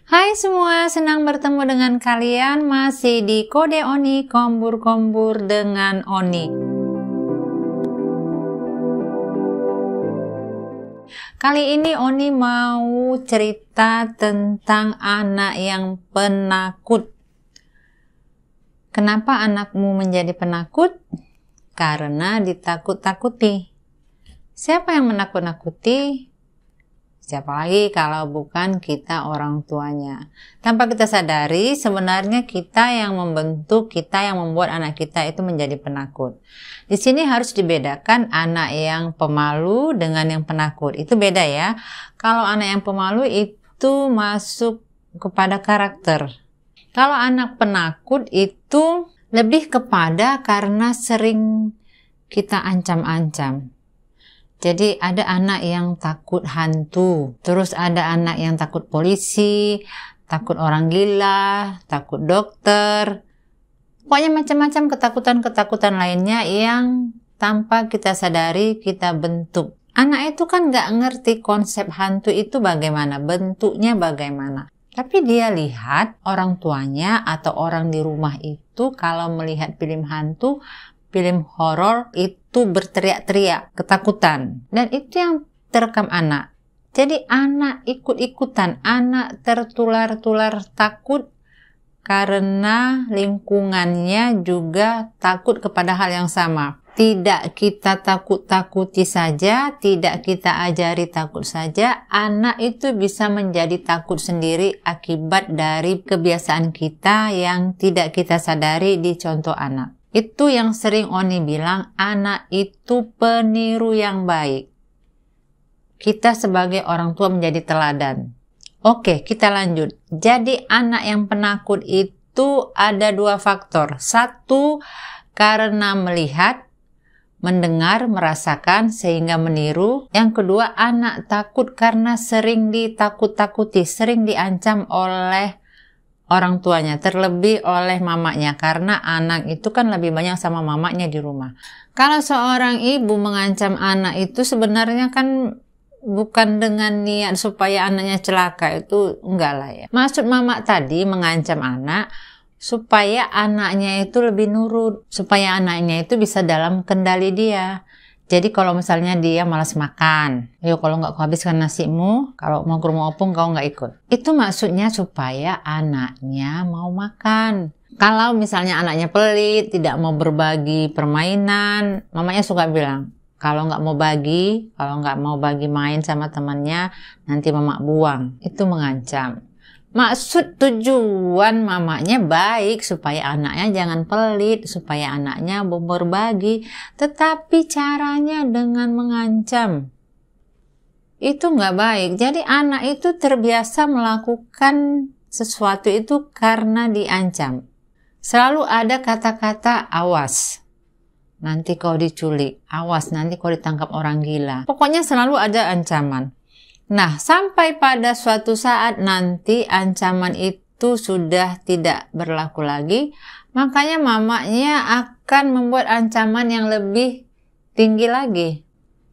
Hai semua, senang bertemu dengan kalian masih di Kode Oni, kombur-kombur dengan Oni. Kali ini Oni mau cerita tentang anak yang penakut. Kenapa anakmu menjadi penakut? Karena ditakut-takuti. Siapa yang menakut-nakuti? Siapa lagi kalau bukan kita orang tuanya. Tanpa kita sadari, sebenarnya kita yang membentuk, kita yang membuat anak kita itu menjadi penakut. Di sini harus dibedakan anak yang pemalu dengan yang penakut. Itu beda ya. Kalau anak yang pemalu itu masuk kepada karakter. Kalau anak penakut itu lebih kepada karena sering kita ancam-ancam. Jadi ada anak yang takut hantu, terus ada anak yang takut polisi, takut orang gila, takut dokter. Pokoknya macam-macam ketakutan-ketakutan lainnya yang tanpa kita sadari kita bentuk. Anak itu kan nggak ngerti konsep hantu itu bagaimana, bentuknya bagaimana. Tapi dia lihat orang tuanya atau orang di rumah itu kalau melihat film hantu, film horor itu berteriak-teriak, ketakutan. Dan itu yang terekam anak. Jadi anak ikut-ikutan, anak tertular-tular takut karena lingkungannya juga takut kepada hal yang sama. Tidak kita takut-takuti saja, tidak kita ajari takut saja, anak itu bisa menjadi takut sendiri akibat dari kebiasaan kita yang tidak kita sadari di contoh anak. Itu yang sering Oni bilang, anak itu peniru yang baik. Kita sebagai orang tua menjadi teladan. Oke, kita lanjut. Jadi anak yang penakut itu ada dua faktor. Satu, karena melihat, mendengar, merasakan sehingga meniru. Yang kedua, anak takut karena sering ditakut-takuti, sering diancam oleh orang tuanya, terlebih oleh mamanya, karena anak itu kan lebih banyak sama mamanya di rumah. Kalau seorang ibu mengancam anak itu sebenarnya kan bukan dengan niat supaya anaknya celaka, itu enggak lah ya. Maksud mama tadi mengancam anak supaya anaknya itu lebih nurut, supaya anaknya itu bisa dalam kendali dia. Jadi kalau misalnya dia malas makan, kalau nggak kau habiskan nasimu, kalau mau ke rumah opung kau nggak ikut. Itu maksudnya supaya anaknya mau makan. Kalau misalnya anaknya pelit, tidak mau berbagi permainan, mamanya suka bilang, kalau nggak mau bagi main sama temannya, nanti mama buang. Itu mengancam. Maksud tujuan mamanya baik supaya anaknya jangan pelit, supaya anaknya mau berbagi, tetapi caranya dengan mengancam. Itu nggak baik. Jadi anak itu terbiasa melakukan sesuatu itu karena diancam. Selalu ada kata-kata awas. Nanti kau diculik, awas nanti kau ditangkap orang gila. Pokoknya selalu ada ancaman. Nah, sampai pada suatu saat nanti ancaman itu sudah tidak berlaku lagi, makanya mamanya akan membuat ancaman yang lebih tinggi lagi.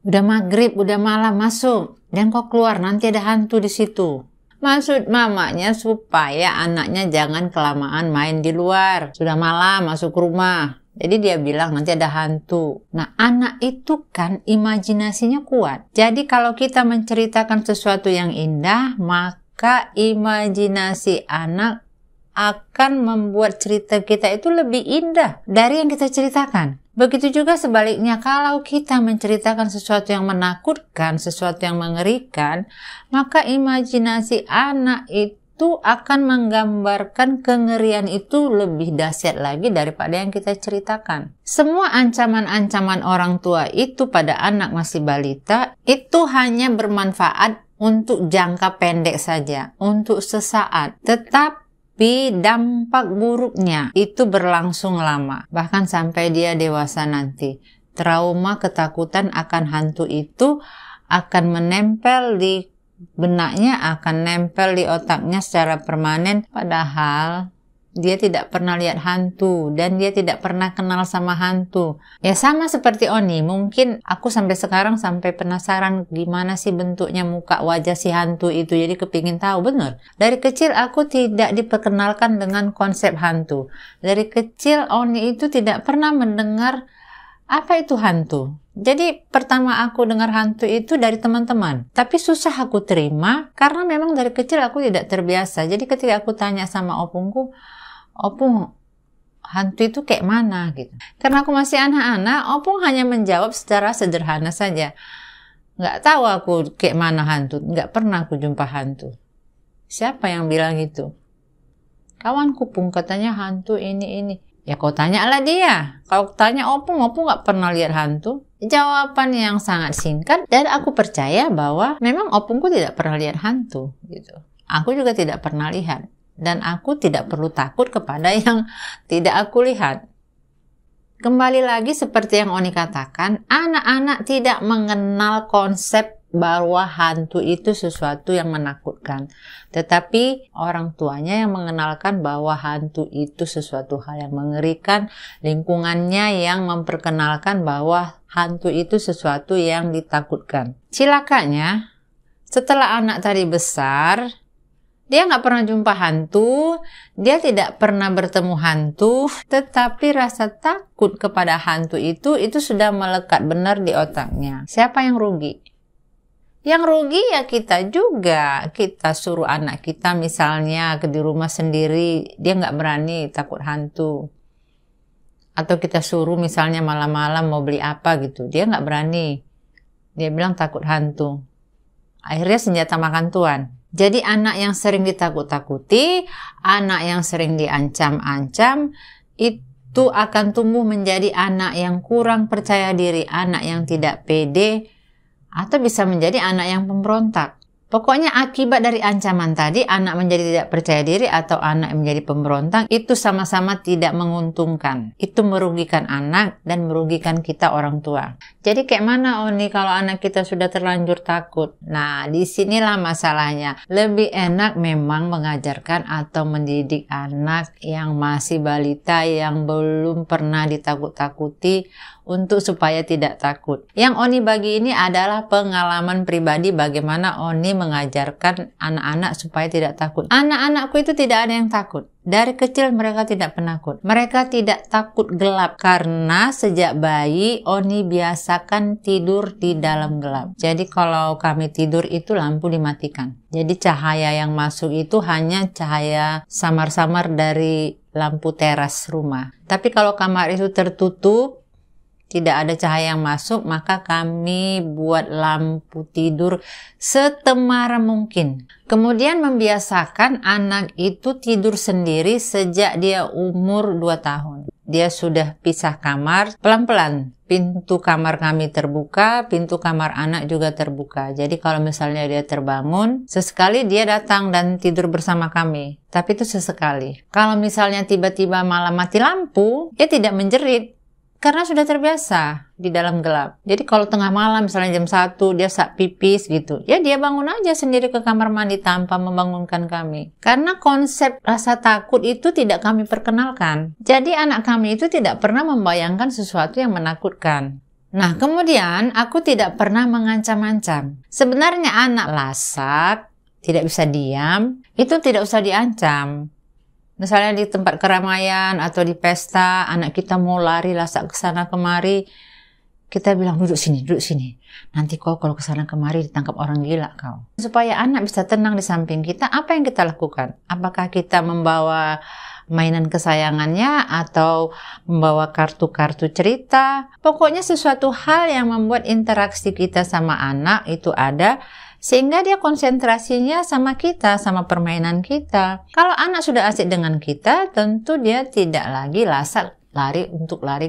Udah maghrib, udah malam, masuk. Dan kau keluar, nanti ada hantu di situ. Maksud mamanya supaya anaknya jangan kelamaan main di luar. Sudah malam, masuk rumah. Jadi dia bilang nanti ada hantu. Nah, anak itu kan imajinasinya kuat. Jadi kalau kita menceritakan sesuatu yang indah, maka imajinasi anak akan membuat cerita kita itu lebih indah dari yang kita ceritakan. Begitu juga sebaliknya, kalau kita menceritakan sesuatu yang menakutkan, sesuatu yang mengerikan, maka imajinasi anak itu akan menggambarkan kengerian itu lebih dahsyat lagi daripada yang kita ceritakan. Semua ancaman-ancaman orang tua itu pada anak masih balita itu hanya bermanfaat untuk jangka pendek saja, untuk sesaat. Tetapi dampak buruknya itu berlangsung lama, bahkan sampai dia dewasa nanti. Trauma ketakutan akan hantu itu akan menempel di benaknya, akan nempel di otaknya secara permanen, padahal Dia tidak pernah lihat hantu dan dia tidak pernah kenal sama hantu. Ya sama seperti Oni, mungkin aku sampai sekarang sampai penasaran gimana sih bentuknya muka wajah si hantu itu. Jadi kepingin tahu bener. Dari kecil aku tidak diperkenalkan dengan konsep hantu. Dari kecil Oni itu tidak pernah mendengar apa itu hantu. Jadi pertama aku dengar hantu itu dari teman-teman. Tapi susah aku terima karena memang dari kecil aku tidak terbiasa. Jadi ketika aku tanya sama opungku, Opung, hantu itu kayak mana gitu. Karena aku masih anak-anak, Opung hanya menjawab secara sederhana saja. Nggak tahu aku kayak mana hantu, nggak pernah aku jumpa hantu. Siapa yang bilang gitu? Kawanku Pung katanya hantu ini. Ya kau tanyalah dia. Kalau tanya Opung nggak pernah lihat hantu. Jawaban yang sangat singkat dan aku percaya bahwa memang opungku tidak pernah lihat hantu gitu. Aku juga tidak pernah lihat. Dan aku tidak perlu takut kepada yang tidak aku lihat. Kembali lagi seperti yang Oni katakan, anak-anak tidak mengenal konsep bahwa hantu itu sesuatu yang menakutkan. Tetapi orang tuanya yang mengenalkan bahwa hantu itu sesuatu hal yang mengerikan, lingkungannya yang memperkenalkan bahwa hantu itu sesuatu yang ditakutkan. Cilakanya, setelah anak tadi besar, dia nggak pernah jumpa hantu, dia tidak pernah bertemu hantu, tetapi rasa takut kepada hantu itu sudah melekat benar di otaknya. Siapa yang rugi? Yang rugi ya kita juga. Kita suruh anak kita misalnya di rumah sendiri, dia nggak berani takut hantu. Atau kita suruh misalnya malam-malam mau beli apa gitu, dia nggak berani. Dia bilang takut hantu. Akhirnya senjata makan tuan. Jadi anak yang sering ditakut-takuti, anak yang sering diancam-ancam, itu akan tumbuh menjadi anak yang kurang percaya diri, anak yang tidak pede, atau bisa menjadi anak yang pemberontak. Pokoknya akibat dari ancaman tadi, anak menjadi tidak percaya diri atau anak menjadi pemberontak, itu sama-sama tidak menguntungkan. Itu merugikan anak dan merugikan kita orang tua. Jadi kayak mana Oni kalau anak kita sudah terlanjur takut? Nah, disinilah masalahnya. Lebih enak memang mengajarkan atau mendidik anak yang masih balita, yang belum pernah ditakut-takuti, untuk supaya tidak takut. Yang Oni bagi ini adalah pengalaman pribadi bagaimana Oni mengajarkan anak-anak supaya tidak takut. Anak-anakku itu tidak ada yang takut. Dari kecil mereka tidak penakut. Mereka tidak takut gelap karena sejak bayi Oni biasakan tidur di dalam gelap. Jadi kalau kami tidur itu lampu dimatikan. Jadi cahaya yang masuk itu hanya cahaya samar-samar dari lampu teras rumah. Tapi kalau kamar itu tertutup, tidak ada cahaya yang masuk, maka kami buat lampu tidur setemara mungkin. Kemudian membiasakan anak itu tidur sendiri sejak dia umur 2 tahun. Dia sudah pisah kamar, pelan-pelan. Pintu kamar kami terbuka, pintu kamar anak juga terbuka. Jadi kalau misalnya dia terbangun, sesekali dia datang dan tidur bersama kami. Tapi itu sesekali. Kalau misalnya tiba-tiba malam mati lampu, dia tidak menjerit. Karena sudah terbiasa di dalam gelap. Jadi kalau tengah malam misalnya jam 1 dia sak pipis gitu. Ya dia bangun aja sendiri ke kamar mandi tanpa membangunkan kami. Karena konsep rasa takut itu tidak kami perkenalkan. Jadi anak kami itu tidak pernah membayangkan sesuatu yang menakutkan. Nah kemudian aku tidak pernah mengancam-ancam. Sebenarnya anak lasak, tidak bisa diam, itu tidak usah diancam. Misalnya di tempat keramaian atau di pesta, anak kita mau lari lasak ke sana kemari, kita bilang duduk sini. Nanti kau kalau ke sana kemari ditangkap orang gila kau. Supaya anak bisa tenang di samping kita, apa yang kita lakukan? Apakah kita membawa mainan kesayangannya atau membawa kartu-kartu cerita? Pokoknya sesuatu hal yang membuat interaksi kita sama anak itu ada, sehingga dia konsentrasinya sama kita, sama permainan kita. Kalau anak sudah asik dengan kita, tentu dia tidak lagi lasak lari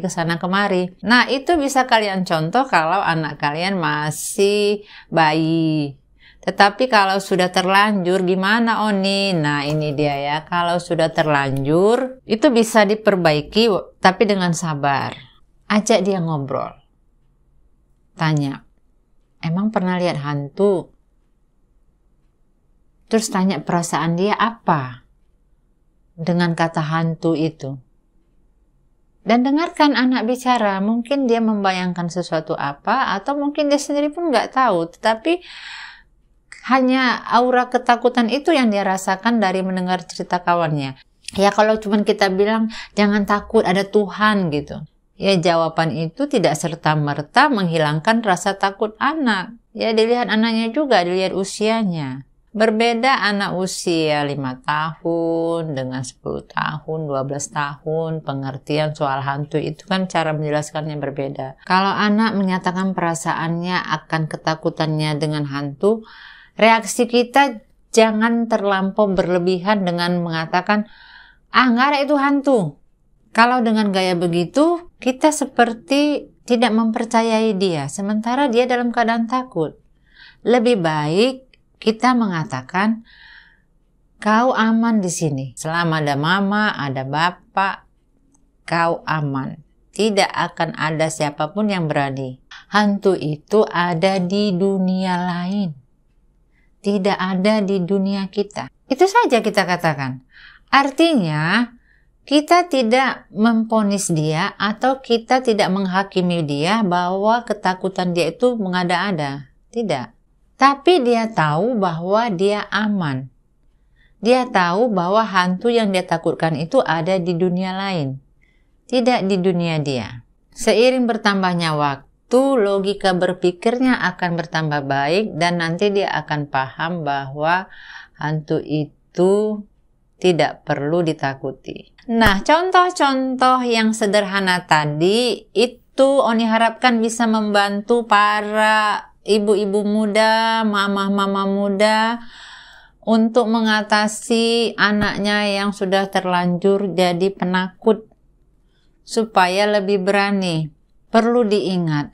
ke sana kemari. Nah, itu bisa kalian contoh kalau anak kalian masih bayi. Tetapi kalau sudah terlanjur gimana Oni? Nah, ini dia ya. Kalau sudah terlanjur, itu bisa diperbaiki tapi dengan sabar. Ajak dia ngobrol. Tanya, emang pernah lihat hantu? Terus tanya perasaan dia apa? dengan kata hantu itu. Dan dengarkan anak bicara, mungkin dia membayangkan sesuatu apa, atau mungkin dia sendiri pun nggak tahu, tetapi hanya aura ketakutan itu yang dia rasakan dari mendengar cerita kawannya. Ya kalau cuma kita bilang, jangan takut, ada Tuhan gitu. Ya jawaban itu tidak serta-merta menghilangkan rasa takut anak. Ya dilihat anaknya juga, dilihat usianya. Berbeda anak usia 5 tahun dengan 10 tahun, 12 tahun, pengertian soal hantu itu kan cara menjelaskannya berbeda. Kalau anak menyatakan perasaannya akan ketakutannya dengan hantu, reaksi kita jangan terlampau berlebihan dengan mengatakan, nggak ada itu hantu. Kalau dengan gaya begitu, kita seperti tidak mempercayai dia, sementara dia dalam keadaan takut. Lebih baik kita mengatakan, kau aman di sini. Selama ada mama, ada bapak, kau aman. Tidak akan ada siapapun yang berani. Hantu itu ada di dunia lain. Tidak ada di dunia kita. Itu saja kita katakan. Artinya, kita tidak memvonis dia atau kita tidak menghakimi dia bahwa ketakutan dia itu mengada-ada. Tidak. Tapi dia tahu bahwa dia aman. Dia tahu bahwa hantu yang dia takutkan itu ada di dunia lain. Tidak di dunia dia. Seiring bertambahnya waktu, logika berpikirnya akan bertambah baik dan nanti dia akan paham bahwa hantu itu tidak perlu ditakuti. Nah, contoh-contoh yang sederhana tadi itu Oni harapkan bisa membantu para ibu-ibu muda, mama-mama muda untuk mengatasi anaknya yang sudah terlanjur jadi penakut supaya lebih berani. Perlu diingat,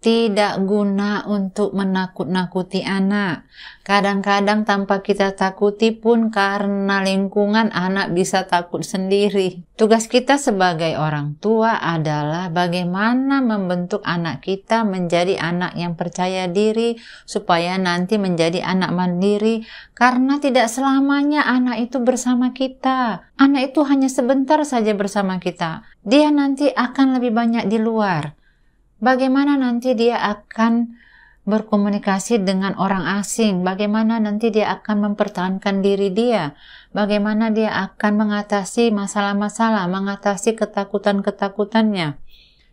tidak guna untuk menakut-nakuti anak. Kadang-kadang tanpa kita takuti pun karena lingkungan anak bisa takut sendiri. Tugas kita sebagai orang tua adalah bagaimana membentuk anak kita menjadi anak yang percaya diri supaya nanti menjadi anak mandiri, karena tidak selamanya anak itu bersama kita. Anak itu hanya sebentar saja bersama kita. Dia nanti akan lebih banyak di luar. Bagaimana nanti dia akan berkomunikasi dengan orang asing? Bagaimana nanti dia akan mempertahankan diri dia? Bagaimana dia akan mengatasi masalah-masalah, mengatasi ketakutan-ketakutannya?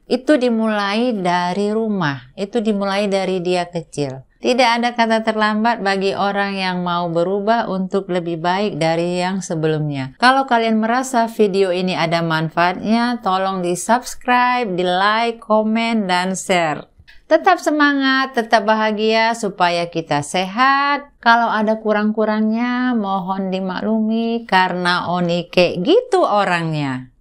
Itu dimulai dari rumah, itu dimulai dari dia kecil. Tidak ada kata terlambat bagi orang yang mau berubah untuk lebih baik dari yang sebelumnya. Kalau kalian merasa video ini ada manfaatnya, tolong di-subscribe, di-like, komen, dan share. Tetap semangat, tetap bahagia supaya kita sehat. Kalau ada kurang-kurangnya, mohon dimaklumi karena Oni kayak gitu orangnya.